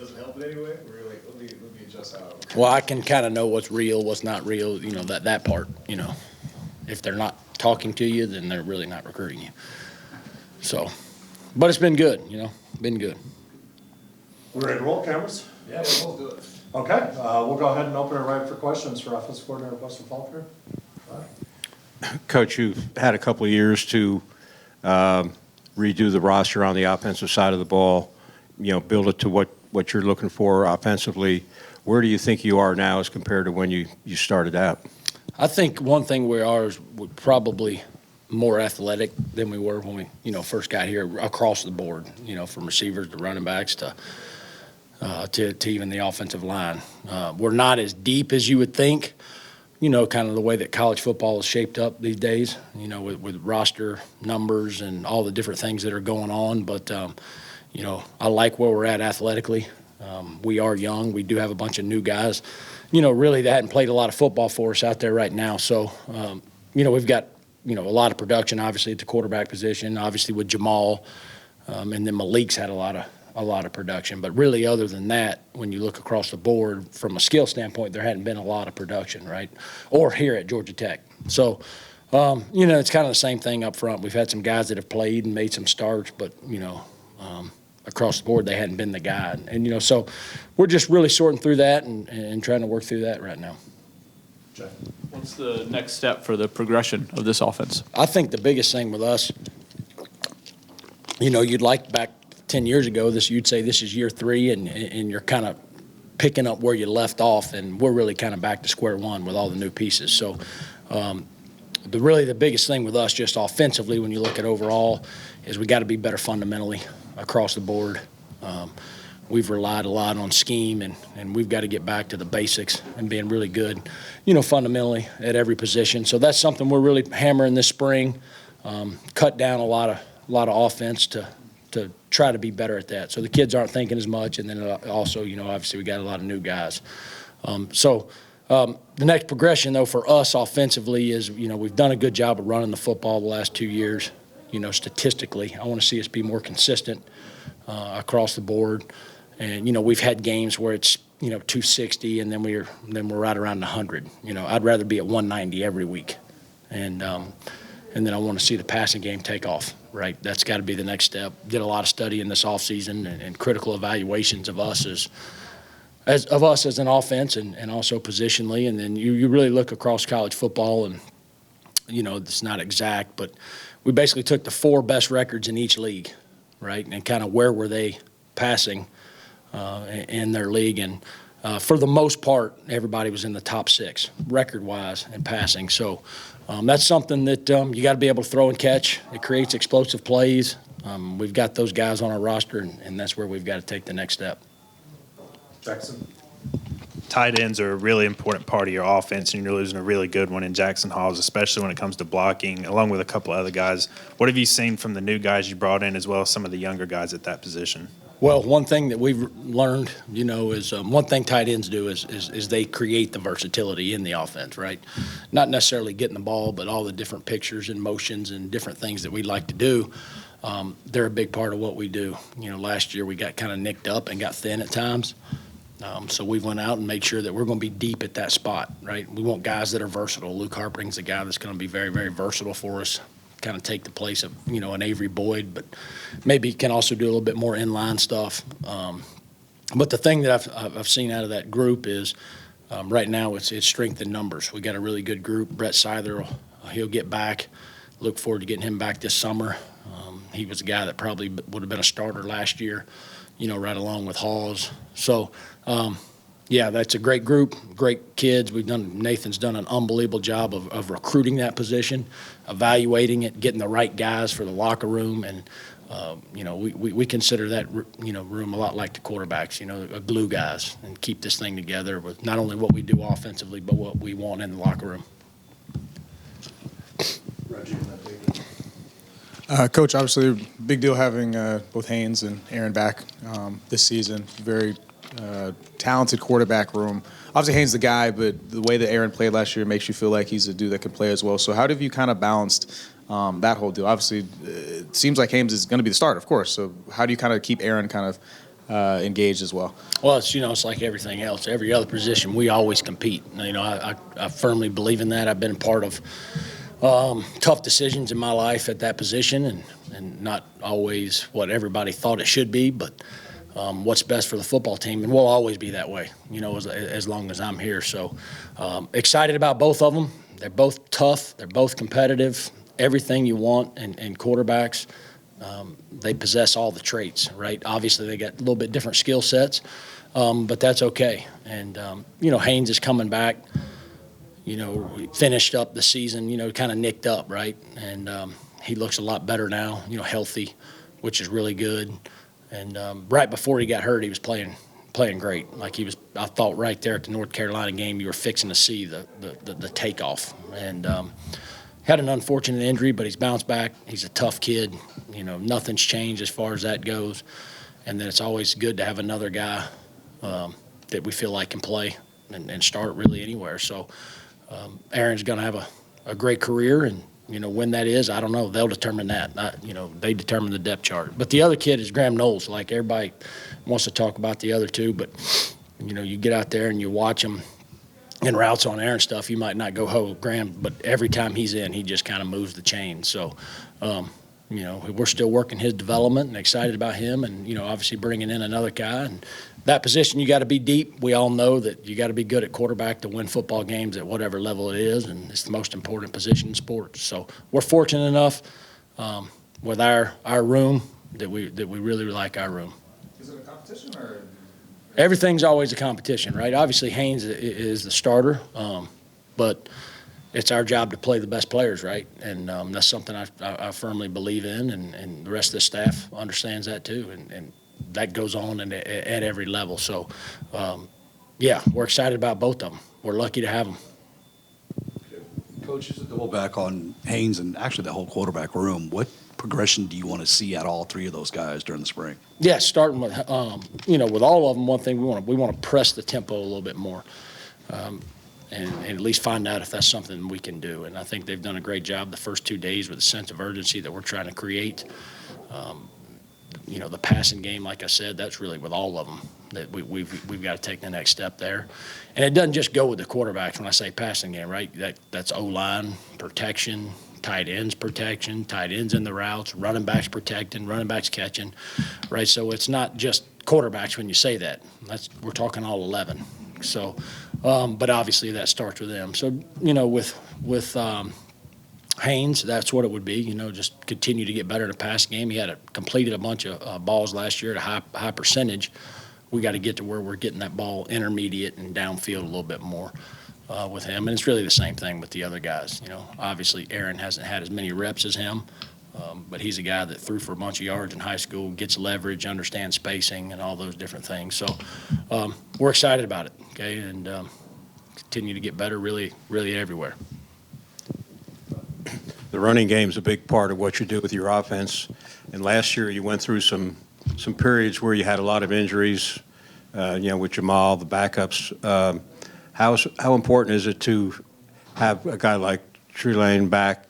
Does it help in any way? Or you're like, let me adjust how. Well, I can kind of know what's real, what's not real, that part, If they're not talking to you, then they're really not recruiting you. So, but it's been good, been good. We're ready to roll, cameras? Yeah, we'll do it. Okay, we'll go ahead and open it right for questions for Offensive Coordinator Buster Faulkner. Coach, you've had a couple of years to redo the roster on the offensive side of the ball, build it to what you're looking for offensively. Where do you think you are now as compared to when you started out? I think one thing we are is we're probably more athletic than we were when we, first got here across the board, from receivers to running backs to even the offensive line. We're not as deep as you would think, kind of the way that college football is shaped up these days, with roster numbers and all the different things that are going on. But, I like where we're at athletically. We are young. We do have a bunch of new guys, really that hadn't played a lot of football for us out there right now. So, we've got, a lot of production, obviously, at the quarterback position, obviously with Jamal. And then Malik's had a lot of production. But really, other than that, when you look across the board from a skill standpoint, there hadn't been a lot of production, right? Or here at Georgia Tech. So, it's kind of the same thing up front. We've had some guys that have played and made some starts, but, across the board, they hadn't been the guy. And, so we're just really sorting through that and trying to work through that right now. Jeff. What's the next step for the progression of this offense? I think the biggest thing with us, you'd like back 10 years ago, you'd say this is year 3 and you're kind of picking up where you left off, and we're really kind of back to square one with all the new pieces. So the biggest thing with us just offensively when you look at overall is we got to be better fundamentally across the board. We've relied a lot on scheme, and we've got to get back to the basics and being really good, fundamentally at every position. So that's something we're really hammering this spring. Cut down a lot of offense to try to be better at that. So the kids aren't thinking as much, and then also, obviously we got a lot of new guys. The next progression, though, for us offensively is, we've done a good job of running the football the last 2 years. Statistically, I want to see us be more consistent across the board. And, we've had games where it's, 260 and then we're right around 100. I'd rather be at 190 every week. And then I want to see the passing game take off, right? That's got to be the next step. Did a lot of study in this offseason and critical evaluations of us as an offense and also positionally. And then you really look across college football and, it's not exact, but we basically took the 4 best records in each league, right? And kind of where were they passing in their league. And for the most part, everybody was in the top 6 record-wise in passing. So that's something that you got to be able to throw and catch. It creates explosive plays. We've got those guys on our roster, and that's where we've got to take the next step. Jackson. Tight ends are a really important part of your offense, and you're losing a really good one in Jackson Halls, especially when it comes to blocking, along with a couple of other guys. What have you seen from the new guys you brought in as well as some of the younger guys at that position? Well, one thing that we've learned, is one thing tight ends do is they create the versatility in the offense, right? Not necessarily getting the ball, but all the different pictures and motions and different things that we like to do. They're a big part of what we do. Last year we got kind of nicked up and got thin at times. So we went out and made sure that we're going to be deep at that spot, right? We want guys that are versatile. Luke Harpring's a guy that's going to be very, very versatile for us, kind of take the place of, an Avery Boyd, but maybe can also do a little bit more inline stuff. But the thing that I've seen out of that group is right now it's strength in numbers. We got a really good group. Brett Seither, he'll get back. Look forward to getting him back this summer. He was a guy that probably would have been a starter last year, right along with Hawes. So, that's a great group, great kids. Nathan's done an unbelievable job of recruiting that position, evaluating it, getting the right guys for the locker room, and we consider that room a lot like the quarterbacks, glue guys, and keep this thing together with not only what we do offensively but what we want in the locker room. Reggie, Coach, obviously, big deal having both Haynes and Aaron back this season. Very talented quarterback room. Obviously, Haynes the guy, but the way that Aaron played last year makes you feel like he's a dude that can play as well. So how have you kind of balanced that whole deal? Obviously, it seems like Haynes is going to be the starter, of course. So how do you kind of keep Aaron kind engaged as well. Well, it's like everything else. Every other position, we always compete. I firmly believe in that. I've been a part of tough decisions in my life at that position, and not always what everybody thought it should be, but what's best for the football team, and we'll always be that way, as long as I'm here. So excited about both of them. They're both tough. They're both competitive. Everything you want in quarterbacks. They possess all the traits, right? Obviously, they got a little bit different skill sets, but that's okay. And, Haynes is coming back. We finished up the season, kind of nicked up, right? And he looks a lot better now, healthy, which is really good. And right before he got hurt, he was playing great. Like I thought right there at the North Carolina game, you were fixing to see the takeoff. And had an unfortunate injury, but he's bounced back. He's a tough kid. Nothing's changed as far as that goes. And then it's always good to have another guy that we feel like can play and start really anywhere. So Aaron's going to have a great career, and when that is, I don't know. They'll determine that. They determine the depth chart. But the other kid is Graham Knowles. Like, everybody wants to talk about the other two, but you get out there and you watch him in routes on air and stuff. You might not go, "Oh, Graham," but every time he's in, he just kind of moves the chain. So, we're still working his development and excited about him, and obviously bringing in another guy. And that position, you got to be deep. We all know that you got to be good at quarterback to win football games at whatever level it is, and it's the most important position in sports. So we're fortunate enough with our room that we really like our room. Is it a competition or? Everything's always a competition, right? Obviously, Haynes is the starter, but it's our job to play the best players, right? And that's something I firmly believe in, and the rest of the staff understands that too, and that goes on at every level. So, we're excited about both of them. We're lucky to have them. Coach, just to double back on Haynes and actually the whole quarterback room, what progression do you want to see at all three of those guys during the spring? Yeah, starting with with all of them, one thing we want to press the tempo a little bit more, and at least find out if that's something we can do. And I think they've done a great job the first 2 days with a sense of urgency that we're trying to create. The passing game, like I said, that's really with all of them that we've got to take the next step there. And it doesn't just go with the quarterbacks when I say passing game, right? That's O-line protection, tight ends protection, tight ends in the routes, running backs protecting, running backs catching, right? So it's not just quarterbacks when you say that. We're talking all 11. So, but obviously that starts with them. So, with Haynes, that's what it would be, just continue to get better in the pass game. He had completed a bunch of balls last year at a high percentage. We got to get to where we're getting that ball intermediate and downfield a little bit more with him. And it's really the same thing with the other guys. Obviously Aaron hasn't had as many reps as him, but he's a guy that threw for a bunch of yards in high school, gets leverage, understands spacing, and all those different things. So we're excited about it, okay, and continue to get better really, really everywhere. The running game's a big part of what you do with your offense. And last year you went through some periods where you had a lot of injuries, with Jamal, the backups. How important is it to have a guy like Trelane back,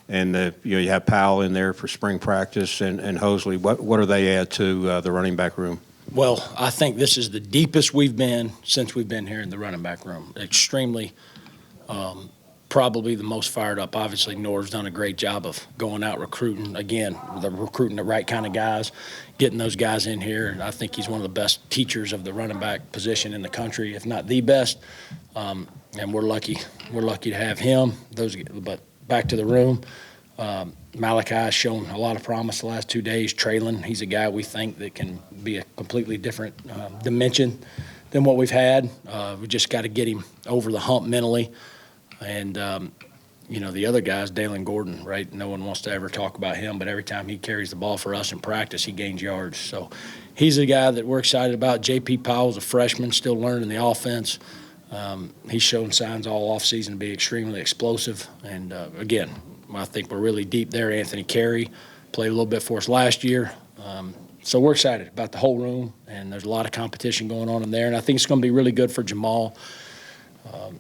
and you have Powell in there for spring practice and Hosley? What do they add to the running back room? Well, I think this is the deepest we've been since we've been here in the running back room. Extremely, probably the most fired up. Obviously, Norv's done a great job of going out recruiting. Again, recruiting the right kind of guys, getting those guys in here. And I think he's one of the best teachers of the running back position in the country, if not the best. And we're lucky to have him. But back to the room, Malachi has shown a lot of promise the last 2 days. Traylon, he's a guy we think that can be a completely different dimension than what we've had. We just got to get him over the hump mentally. And, the other guy's Dalen Gordon, right? No one wants to ever talk about him, but every time he carries the ball for us in practice, he gains yards. So he's a guy that we're excited about. J.P. Powell's a freshman, still learning the offense. He's shown signs all offseason to be extremely explosive. And, again, I think we're really deep there. Anthony Carey played a little bit for us last year. So we're excited about the whole room, and there's a lot of competition going on in there. And I think it's going to be really good for Jamal.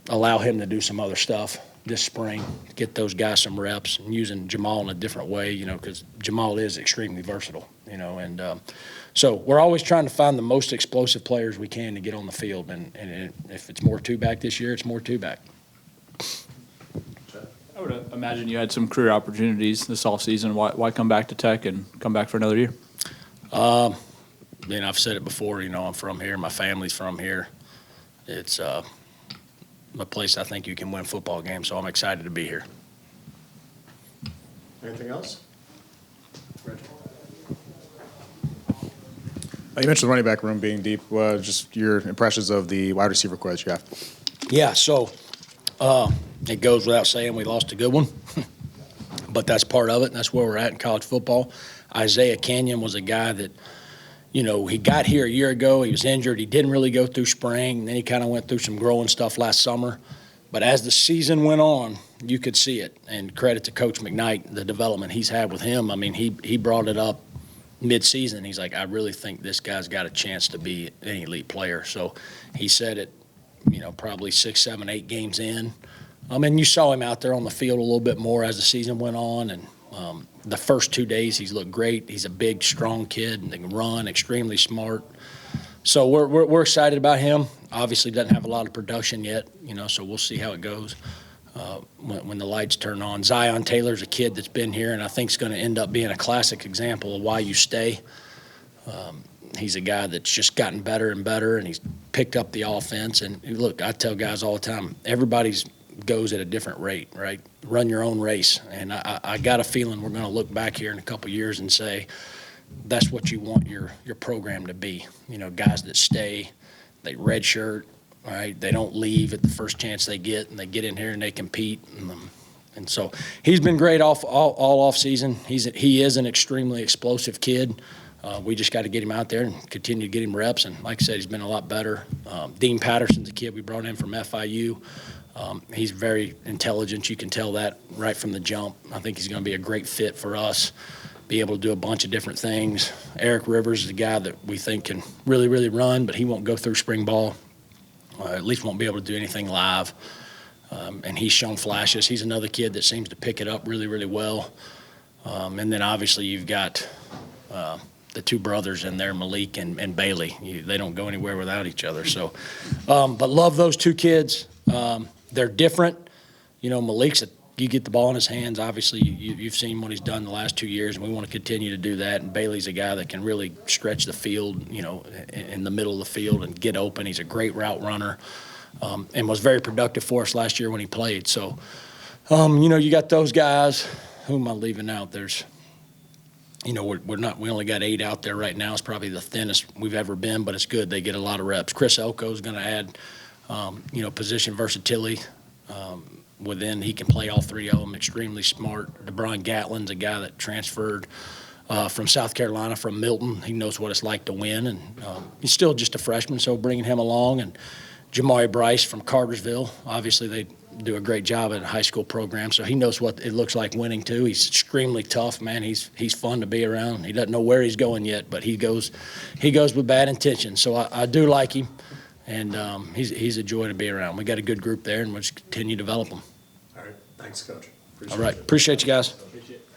Allow him to do some other stuff this spring, get those guys some reps, and using Jamal in a different way, because Jamal is extremely versatile. and so we're always trying to find the most explosive players we can to get on the field, and if it's more two-back this year, it's more two-back. I would imagine you had some career opportunities this offseason. Why come back to Tech and come back for another year? I've said it before, I'm from here. My family's from here. It's a place I think you can win football games, so I'm excited to be here. Anything else? You mentioned the running back room being deep. Just your impressions of the wide receiver core that you have. Yeah, so it goes without saying we lost a good one, but that's part of it, and that's where we're at in college football. Isaiah Canyon was a guy that, he got here a year ago. He was injured. He didn't really go through spring, and then he kind of went through some growing stuff last summer. But as the season went on, you could see it, and credit to Coach McKnight, the development he's had with him. I mean, he brought it up mid-season. He's like, I really think this guy's got a chance to be an elite player. So he said it, probably 6, 7, 8 games in. And you saw him out there on the field a little bit more as the season went on. And the first 2 days, he's looked great. He's a big, strong kid and can run, extremely smart. So we're excited about him. Obviously doesn't have a lot of production yet, so we'll see how it goes when the lights turn on. Zion Taylor's a kid that's been here, and I think is going to end up being a classic example of why you stay. He's a guy that's just gotten better and better, and he's picked up the offense. And look, I tell guys all the time, everybody's goes at a different rate, right? Run your own race. And I got a feeling we're going to look back here in a couple of years and say, that's what you want your program to be. Guys that stay, they redshirt, right? They don't leave at the first chance they get, and they get in here and they compete. And so he's been great all off season. He is an extremely explosive kid. We just got to get him out there and continue to get him reps. And like I said, he's been a lot better. Dean Patterson's a kid we brought in from FIU. He's very intelligent. You can tell that right from the jump. I think he's going to be a great fit for us, be able to do a bunch of different things. Eric Rivers is a guy that we think can really, really run, but he won't go through spring ball, at least won't be able to do anything live. And he's shown flashes. He's another kid that seems to pick it up really, really well. And then obviously you've got the two brothers in there, Malik and Bailey. They don't go anywhere without each other. So, but love those two kids. They're different. Malik's you get the ball in his hands. Obviously, you've seen what he's done the last 2 years, and we want to continue to do that. And Bailey's a guy that can really stretch the field, in the middle of the field and get open. He's a great route runner, and was very productive for us last year when he played. So, you got those guys. Who am I leaving out? There's, we only got 8 out there right now. It's probably the thinnest we've ever been, but it's good. They get a lot of reps. Chris Elko is going to add, position versatility. Within, he can play all 3 of them, extremely smart. DeBron Gatlin's a guy that transferred from South Carolina, from Milton. He knows what it's like to win, and he's still just a freshman, so bringing him along. And Jamari Bryce from Cartersville, obviously they do a great job at a high school program, so he knows what it looks like winning too. He's extremely tough, man. He's fun to be around. He doesn't know where he's going yet, but he goes with bad intentions. So I do like him, and he's a joy to be around. We got a good group there, and we'll just continue to develop them. All right, thanks, Coach. All right, appreciate you guys. Appreciate it.